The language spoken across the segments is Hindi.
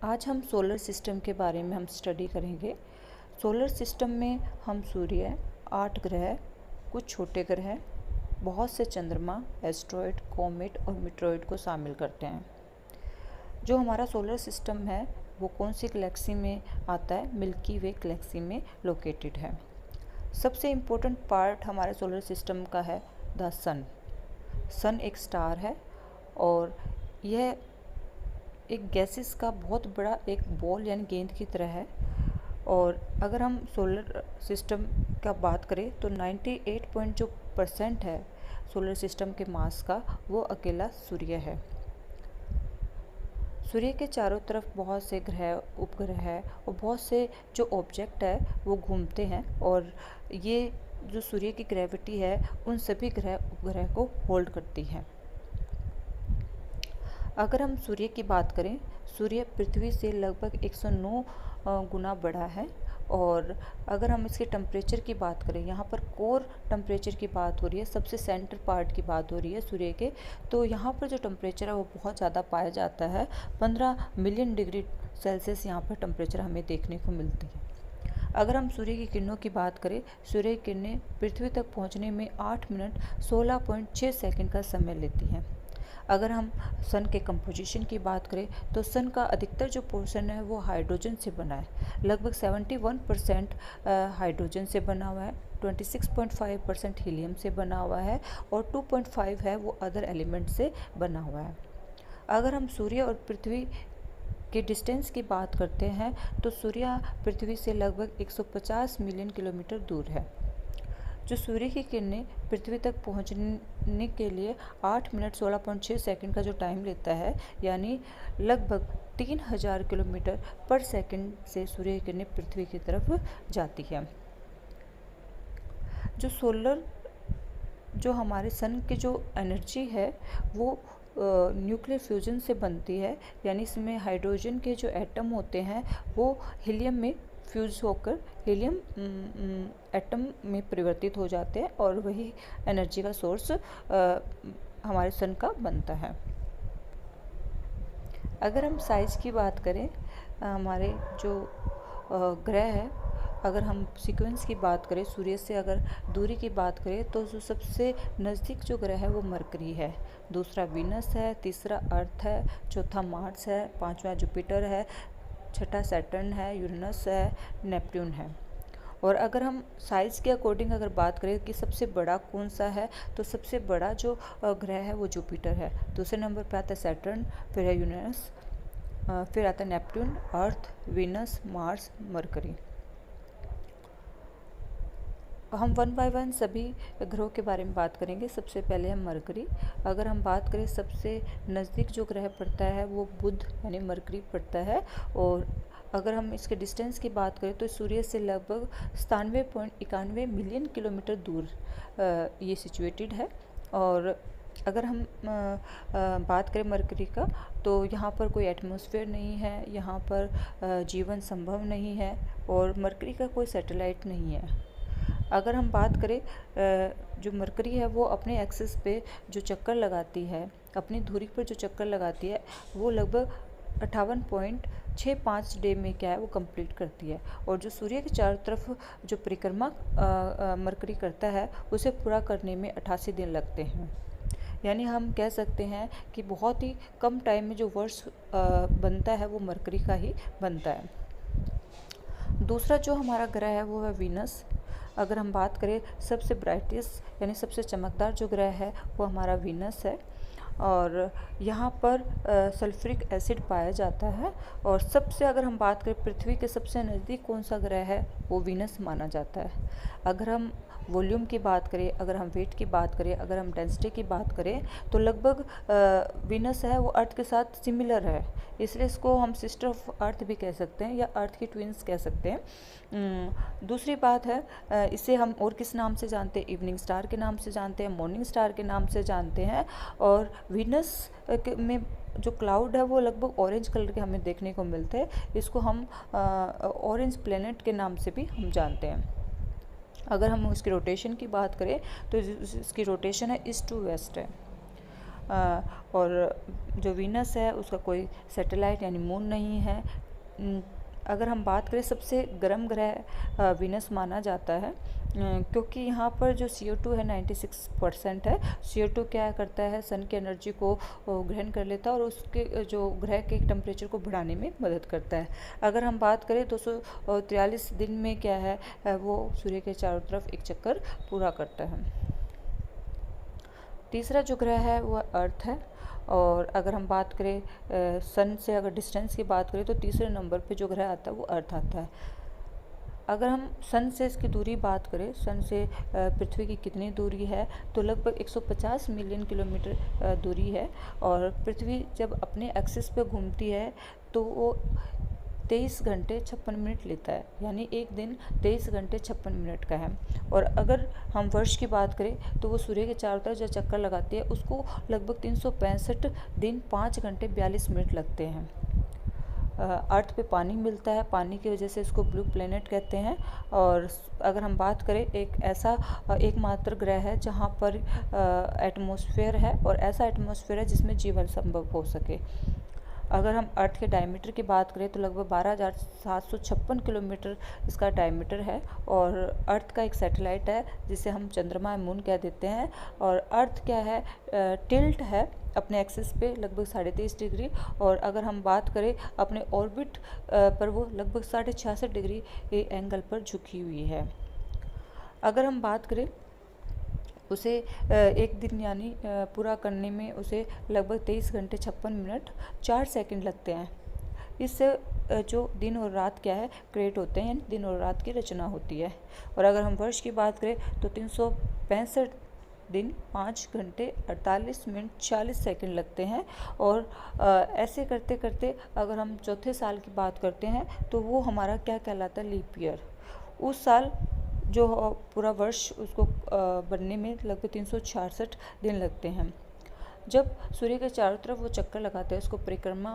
आज हम सोलर सिस्टम के बारे में हम स्टडी करेंगे। सोलर सिस्टम में हम सूर्य, 8 ग्रह, कुछ छोटे ग्रह, बहुत से चंद्रमा, एस्ट्रॉयड, कॉमेट और मीटरॉयड को शामिल करते हैं। जो हमारा सोलर सिस्टम है वो कौन सी गैलेक्सी में आता है? मिल्की वे गैलेक्सी में लोकेटेड है। सबसे इम्पोर्टेंट पार्ट हमारे सोलर सिस्टम का है द सन। सन एक स्टार है और यह एक गैसेस का बहुत बड़ा एक बॉल यानी गेंद की तरह है। और अगर हम सोलर सिस्टम का बात करें तो 98% है सोलर सिस्टम के मास का वो अकेला सूर्य है। सूर्य के चारों तरफ बहुत से ग्रह, उपग्रह है और बहुत से जो ऑब्जेक्ट है वो घूमते हैं और ये जो सूर्य की ग्रेविटी है उन सभी ग्रह उपग्रह को होल्ड करती है। अगर हम सूर्य की बात करें, सूर्य पृथ्वी से लगभग 109 गुना बड़ा है। और अगर हम इसके टेम्परेचर की बात करें, यहाँ पर कोर टेम्परेचर की बात हो रही है, सबसे सेंटर पार्ट की बात हो रही है सूर्य के, तो यहाँ पर जो टेम्परेचर है वो बहुत ज़्यादा पाया जाता है। 15 मिलियन डिग्री सेल्सियस यहाँ पर टेम्परेचर हमें देखने को मिलती है। अगर हम सूर्य की किरणों की बात करें, सूर्य की किरणें पृथ्वी तक पहुँचने में 8 मिनट 16.6 सेकंड का समय लेती हैं। अगर हम सन के कंपोजिशन की बात करें तो सन का अधिकतर जो पोर्शन है वो हाइड्रोजन से बना है। लगभग 71% हाइड्रोजन से बना हुआ है, 26.5% हीलियम से बना हुआ है और 2.5 है वो अदर एलिमेंट से बना हुआ है। अगर हम सूर्य और पृथ्वी के डिस्टेंस की बात करते हैं तो सूर्य पृथ्वी से लगभग 150 मिलियन किलोमीटर दूर है। जो सूर्य की किरणें पृथ्वी तक पहुंचने के लिए 8 मिनट 16.6 सेकंड का जो टाइम लेता है, यानी लगभग 3000 किलोमीटर पर सेकंड से सूर्य की किरणें पृथ्वी की तरफ जाती है। जो हमारे सन की जो एनर्जी है वो न्यूक्लियर फ्यूजन से बनती है, यानी इसमें हाइड्रोजन के जो एटम होते हैं वो हीलियम में फ्यूज होकर हीलियम एटम में परिवर्तित हो जाते हैं और वही एनर्जी का सोर्स हमारे सन का बनता है। अगर हम साइज़ की बात करें, हमारे जो ग्रह है, अगर हम सीक्वेंस की बात करें, सूर्य से अगर दूरी की बात करें तो जो सबसे नज़दीक जो ग्रह है वो मरकरी है, दूसरा वीनस है, तीसरा अर्थ है, चौथा मार्स है, पांचवा जुपिटर है, छठा सैटर्न है, यूरेनस है, नेपट्यून है। और अगर हम साइज़ के अकॉर्डिंग अगर बात करें कि सबसे बड़ा कौन सा है, तो सबसे बड़ा जो ग्रह है वो जुपिटर है, दूसरे नंबर पर आता है सैटर्न, फिर है यूरेनस, फिर आता है नेपट्यून, अर्थ, वीनस, मार्स, मरकरी। हम वन बाय वन सभी ग्रहों के बारे में बात करेंगे। सबसे पहले है मरकरी। अगर हम बात करें सबसे नज़दीक जो ग्रह पड़ता है वो बुध यानी मरकरी पड़ता है। और अगर हम इसके डिस्टेंस की बात करें तो सूर्य से लगभग 97.91 मिलियन किलोमीटर दूर ये सिचुएटेड है। और अगर हम बात करें मरकरी का, तो यहाँ पर कोई एटमॉस्फेयर नहीं है, यहाँ पर जीवन संभव नहीं है और मरकरी का कोई सैटेलाइट नहीं है। अगर हम बात करें, जो मरकरी है वो अपने एक्सिस पे जो चक्कर लगाती है, अपनी धुरी पर जो चक्कर लगाती है वो लगभग 58.65 डे में क्या है वो कंप्लीट करती है। और जो सूर्य के चारों तरफ जो परिक्रमा मरकरी करता है उसे पूरा करने में 88 दिन लगते हैं। यानी हम कह सकते हैं कि बहुत ही कम टाइम में जो वर्ष बनता है वो मरकरी का ही बनता है। दूसरा जो हमारा ग्रह है वो है वीनस। अगर हम बात करें सबसे ब्राइटेस्ट यानी सबसे चमकदार जो ग्रह है वो हमारा वीनस है। और यहाँ पर सल्फ्यूरिक एसिड पाया जाता है। और सबसे अगर हम बात करें पृथ्वी के सबसे नज़दीक कौन सा ग्रह है वो वीनस माना जाता है। अगर हम वॉल्यूम की बात करें, अगर हम वेट की बात करें, अगर हम डेंसिटी की बात करें तो लगभग वीनस है वो अर्थ के साथ सिमिलर है, इसलिए इसको हम सिस्टर ऑफ अर्थ भी कह सकते हैं या अर्थ की ट्विंस कह सकते हैं। दूसरी बात है, इसे हम और किस नाम से जानते हैं? इवनिंग स्टार के नाम से जानते हैं, मॉर्निंग स्टार के नाम से जानते हैं। और वीनस में जो क्लाउड है वो लगभग ऑरेंज कलर के हमें देखने को मिलते हैं, इसको हम ऑरेंज प्लेनेट के नाम से भी हम जानते हैं। अगर हम उसकी रोटेशन की बात करें तो इसकी रोटेशन है ईस्ट टू वेस्ट है। और जो वीनस है उसका कोई सैटेलाइट यानी मून नहीं है। अगर हम बात करें सबसे गर्म ग्रह वीनस माना जाता है, क्योंकि यहाँ पर जो CO2 है 96% है। CO2 क्या करता है, सन की एनर्जी को ग्रहण कर लेता है और उसके जो ग्रह के टेम्परेचर को बढ़ाने में मदद करता है। अगर हम बात करें 243 दिन में क्या है, वो सूर्य के चारों तरफ एक चक्कर पूरा करता है। तीसरा जो ग्रह है वह अर्थ है। और अगर हम बात करें सन से अगर डिस्टेंस की बात करें तो तीसरे नंबर पे जो ग्रह आता है वो अर्थ आता है। अगर हम सन से इसकी दूरी बात करें, सन से पृथ्वी की कितनी दूरी है, तो लगभग 150 मिलियन किलोमीटर दूरी है। और पृथ्वी जब अपने एक्सिस पे घूमती है तो वो 23 घंटे 56 मिनट लेता है, यानी एक दिन 23 घंटे 56 मिनट का है। और अगर हम वर्ष की बात करें तो वो सूर्य के चारों तरफ जो चक्कर लगाती है उसको लगभग 365 दिन 5 घंटे 42 मिनट लगते हैं। अर्थ पे पानी मिलता है, पानी की वजह से इसको ब्लू प्लेनेट कहते हैं। और अगर हम बात करें एक ऐसा एकमात्र ग्रह है जहाँ पर एटमॉस्फेयर है और ऐसा एटमॉस्फेयर है जिसमें जीवन संभव हो सके। अगर हम अर्थ के डायमीटर की बात करें तो लगभग 12,756 किलोमीटर इसका डायमीटर है। और अर्थ का एक सैटेलाइट है जिसे हम चंद्रमा मून कह देते हैं। और अर्थ क्या है, टिल्ट है अपने एक्सिस पे लगभग 23.5 डिग्री। और अगर हम बात करें अपने ऑर्बिट पर वो लगभग 66.5 डिग्री एंगल पर झुकी हुई है। अगर हम बात करें उसे एक दिन यानी पूरा करने में उसे लगभग 23 घंटे 56 मिनट 4 सेकंड लगते हैं। इससे जो दिन और रात क्या है क्रिएट होते हैं, यानी दिन और रात की रचना होती है। और अगर हम वर्ष की बात करें तो 365 दिन 5 घंटे 48 मिनट 40 सेकंड लगते हैं। और ऐसे करते करते अगर हम चौथे साल की बात करते हैं तो वो हमारा क्या कहलाता है, लीप ईयर। उस साल जो पूरा वर्ष उसको बनने में लगभग 366 दिन लगते हैं। जब सूर्य के चारों तरफ वो चक्कर लगाते हैं उसको परिक्रमा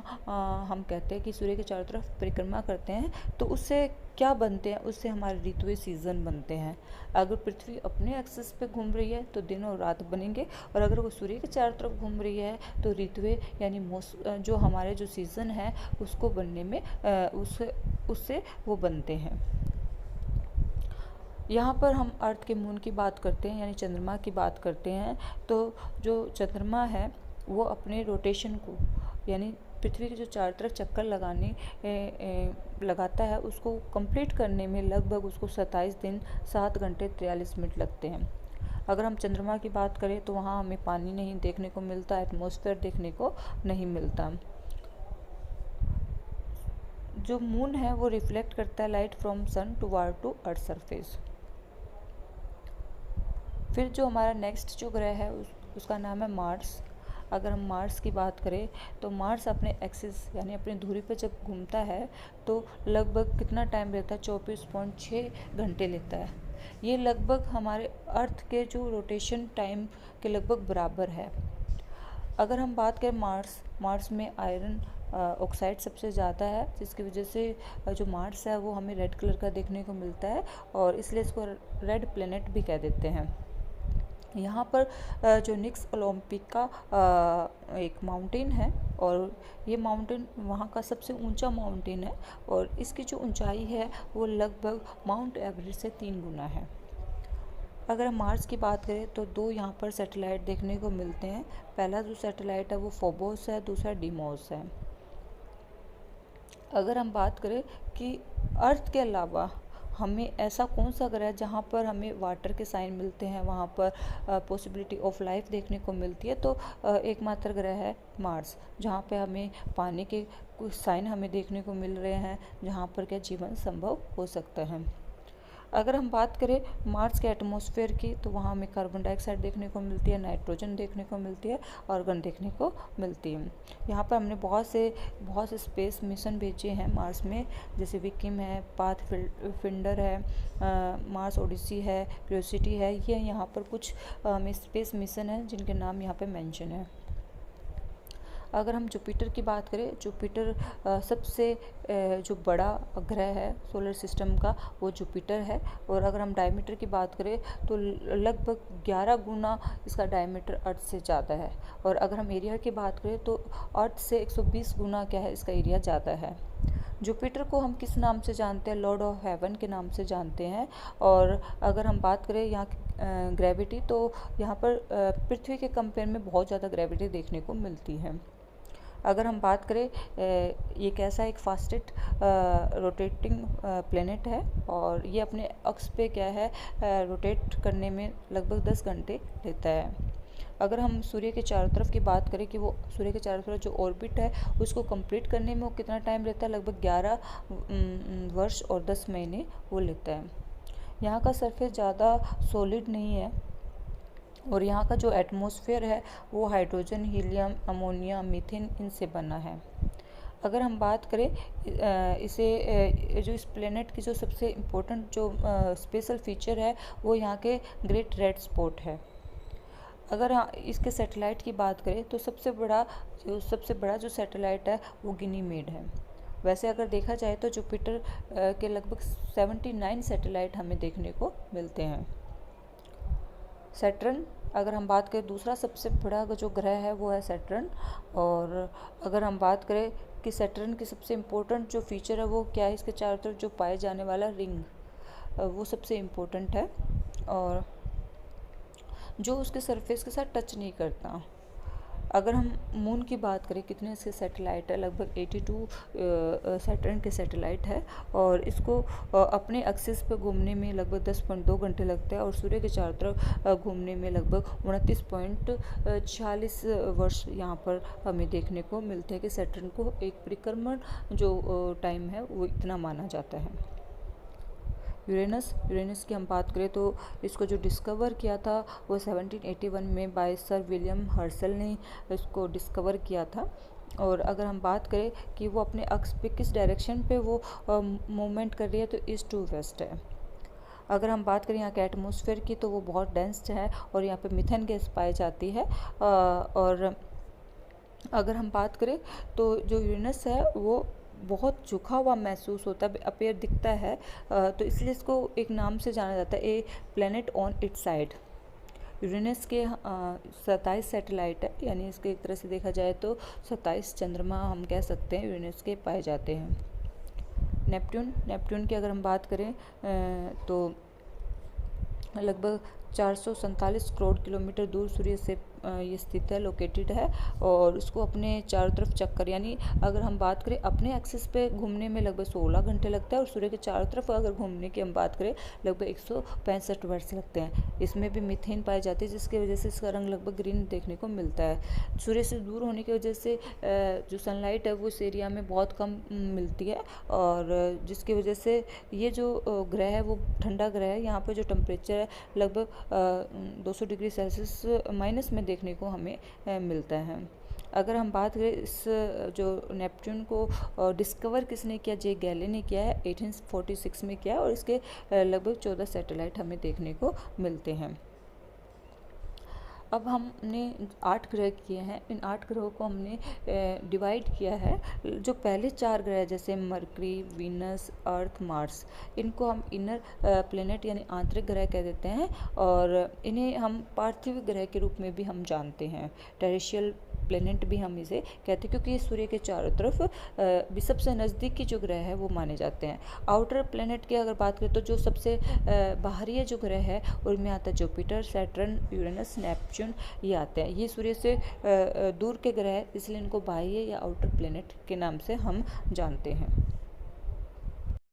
हम कहते हैं कि सूर्य के चारों तरफ परिक्रमा करते हैं, तो उससे क्या बनते हैं, उससे हमारे ऋतुएं सीज़न बनते हैं। अगर पृथ्वी अपने एक्सिस पे घूम रही है तो दिन और रात बनेंगे, और अगर वो सूर्य के चारों तरफ घूम रही है तो ऋतुएं यानी जो हमारे जो सीज़न है उसको बनने में उससे वो बनते हैं। यहाँ पर हम अर्थ के मून की बात करते हैं यानी चंद्रमा की बात करते हैं, तो जो चंद्रमा है वो अपने रोटेशन को यानी पृथ्वी के जो चारों तरफ चक्कर लगाता है उसको कंप्लीट करने में लगभग उसको 27 दिन 7 घंटे 43 मिनट लगते हैं। अगर हम चंद्रमा की बात करें तो वहाँ हमें पानी नहीं देखने को मिलता, एटमॉस्फेयर देखने को नहीं मिलता। जो मून है वो रिफ्लेक्ट करता है light from sun toward to earth surface. फिर जो हमारा नेक्स्ट जो ग्रह है उसका नाम है मार्स। अगर हम मार्स की बात करें तो मार्स अपने एक्सिस यानी अपनी धुरी पर जब घूमता है तो लगभग कितना टाइम लेता है, 24.6 घंटे लेता है। ये लगभग हमारे अर्थ के जो रोटेशन टाइम के लगभग बराबर है। अगर हम बात करें मार्स में आयरन ऑक्साइड सबसे ज़्यादा है, जिसकी वजह से जो मार्स है वो हमें रेड कलर का देखने को मिलता है और इसलिए इसको रेड प्लेनेट भी कह देते हैं। यहाँ पर जो निक्स ओलंपिक का एक माउंटेन है और ये माउंटेन वहाँ का सबसे ऊंचा माउंटेन है और इसकी जो ऊंचाई है वो लगभग माउंट एवरेस्ट से 3 गुना है। अगर हम मार्स की बात करें तो 2 यहाँ पर सैटेलाइट देखने को मिलते हैं। पहला जो सैटेलाइट है वो फोबोस है, दूसरा डीमोस है। अगर हम बात करें कि अर्थ के अलावा हमें ऐसा कौन सा ग्रह है जहाँ पर हमें वाटर के साइन मिलते हैं, वहाँ पर पॉसिबिलिटी ऑफ लाइफ देखने को मिलती है, तो एकमात्र ग्रह है मार्स, जहाँ पे हमें पानी के कुछ साइन हमें देखने को मिल रहे हैं, जहाँ पर क्या जीवन संभव हो सकता है। अगर हम बात करें मार्स के एटमॉस्फेयर की तो वहाँ हमें कार्बन डाइऑक्साइड देखने को मिलती है, नाइट्रोजन देखने को मिलती है, आर्गन देखने को मिलती है। यहाँ पर हमने बहुत से स्पेस मिशन भेजे हैं मार्स में, जैसे विकिम है, पाथफिंडर है, मार्स ओडिसी है, क्यूरियोसिटी है। ये यहाँ पर कुछ स्पेस मिशन हैं जिनके नाम यहाँ पे मेंशन है। अगर हम जुपिटर की बात करें, जुपिटर सबसे जो बड़ा ग्रह है सोलर सिस्टम का वो जुपिटर है। और अगर हम डायमीटर की बात करें तो लगभग 11 गुना इसका डायमीटर अर्थ से ज़्यादा है। और अगर हम एरिया की बात करें तो अर्थ से 120 गुना क्या है, इसका एरिया ज़्यादा है। जुपिटर को हम किस नाम से जानते हैं? लॉर्ड ऑफ हेवन के नाम से जानते हैं। और अगर हम बात करें यहाँ की ग्रेविटी, तो यहाँ पर पृथ्वी के कंपेयर में बहुत ज़्यादा ग्रेविटी देखने को मिलती है। अगर हम बात करें, ये कैसा एक फास्टेस्ट रोटेटिंग प्लेनेट है और ये अपने अक्ष पे क्या है रोटेट करने में लगभग 10 घंटे लेता है। अगर हम सूर्य के चारों तरफ की बात करें कि वो सूर्य के चारों तरफ जो ऑर्बिट है उसको कंप्लीट करने में वो कितना टाइम लेता है, लगभग 11 वर्ष और 10 महीने वो लेता है। यहाँ का सरफेस ज़्यादा सॉलिड नहीं है और यहाँ का जो एटमॉस्फेयर है वो हाइड्रोजन, हीलियम, अमोनिया, मीथेन इनसे बना है। अगर हम बात करें इसे जो इस प्लेनेट की जो सबसे इम्पोर्टेंट जो स्पेशल फीचर है वो यहाँ के ग्रेट रेड स्पॉट है। अगर इसके सैटेलाइट की बात करें तो सबसे बड़ा जो सैटेलाइट है वो गनीमेड है। वैसे अगर देखा जाए तो जुपिटर के लगभग 79 सैटेलाइट हमें देखने को मिलते हैं। सैटर्न, अगर हम बात करें दूसरा सबसे बड़ा जो ग्रह है वो है सैटर्न। और अगर हम बात करें कि सैटर्न की सबसे इम्पोर्टेंट जो फीचर है वो क्या है, इसके चारों तरफ जो पाए जाने वाला रिंग वो सबसे इम्पोर्टेंट है और जो उसके सरफेस के साथ टच नहीं करता। अगर हम मून की बात करें, कितने इसके सैटेलाइट है, लगभग 82 सैटर्न के सैटेलाइट है और इसको अपने एक्सिस पे घूमने में लगभग 10.2 घंटे लगते हैं और सूर्य के चारों तरफ घूमने में लगभग 29.46 वर्ष यहाँ पर हमें देखने को मिलते हैं कि सैटर्न को एक परिक्रमण जो टाइम है वो इतना माना जाता है। यूरेनस की हम बात करें तो इसको जो डिस्कवर किया था वो 1781 में बाय सर विलियम हर्शल ने इसको डिस्कवर किया था। और अगर हम बात करें कि वो अपने अक्ष पे किस डायरेक्शन पे वो मूवमेंट कर रही है तो ईस्ट टू वेस्ट है। अगर हम बात करें यहाँ के एटमॉस्फेयर की तो वो बहुत डेंस है और यहाँ पे मीथेन गैस पाई जाती है। और अगर हम बात करें तो जो यूरेनस है वो बहुत झुका हुआ महसूस होता है, अपीयर दिखता है, तो इसलिए इसको एक नाम से जाना जाता है, a planet on it's side. Uranus के 27 सैटेलाइट है, यानी इसके एक तरह से देखा जाए तो 27 चंद्रमा हम कह सकते हैं यूरेनस के पाए जाते हैं। नेपट्यून की अगर हम बात करें तो लगभग 447 करोड़ किलोमीटर दूर सूर्य से ये स्थित है, लोकेटेड है और उसको अपने चारों तरफ चक्कर, यानी अगर हम बात करें अपने एक्सिस पे घूमने में लगभग 16 घंटे लगता है और सूर्य के चारों तरफ अगर घूमने की हम बात करें लगभग 165 वर्ष लगते हैं। इसमें भी मीथेन पाई जाती है जिसकी वजह से इसका रंग लगभग ग्रीन देखने को मिलता है। सूर्य से दूर होने की वजह से जो सनलाइट है वो इस एरिया में बहुत कम मिलती है और जिसकी वजह से ये जो ग्रह है वो ठंडा ग्रह है। यहाँ पर जो टेम्परेचर है लगभग 200 डिग्री सेल्सियस माइनस में देखने को हमें मिलता है। अगर हम बात करें इस जो नेपट्यून को डिस्कवर किसने किया, जे गैले ने किया है, 1846 में किया और इसके लगभग 14 सैटेलाइट हमें देखने को मिलते हैं। अब हमने 8 ग्रह किए हैं, इन 8 ग्रहों को हमने डिवाइड किया है। जो पहले 4 ग्रह जैसे मरकरी, वीनस, अर्थ, मार्स, इनको हम इनर प्लेनेट यानी आंतरिक ग्रह कह देते हैं और इन्हें हम पार्थिव ग्रह के रूप में भी हम जानते हैं। टेरेस्ट्रियल प्लेनेट भी हम इसे कहते हैं क्योंकि ये सूर्य के चारों तरफ भी सबसे नज़दीकी जो ग्रह है वो माने जाते हैं। आउटर प्लेनेट की अगर बात करें तो जो सबसे बाहरी जो ग्रह है उनमें आता है जुपिटर, सैटर्न, यूरेनस, नेपच्यून, ये आते हैं। ये सूर्य से दूर के ग्रह है इसलिए इनको बाह्य या आउटर प्लेनेट के नाम से हम जानते हैं।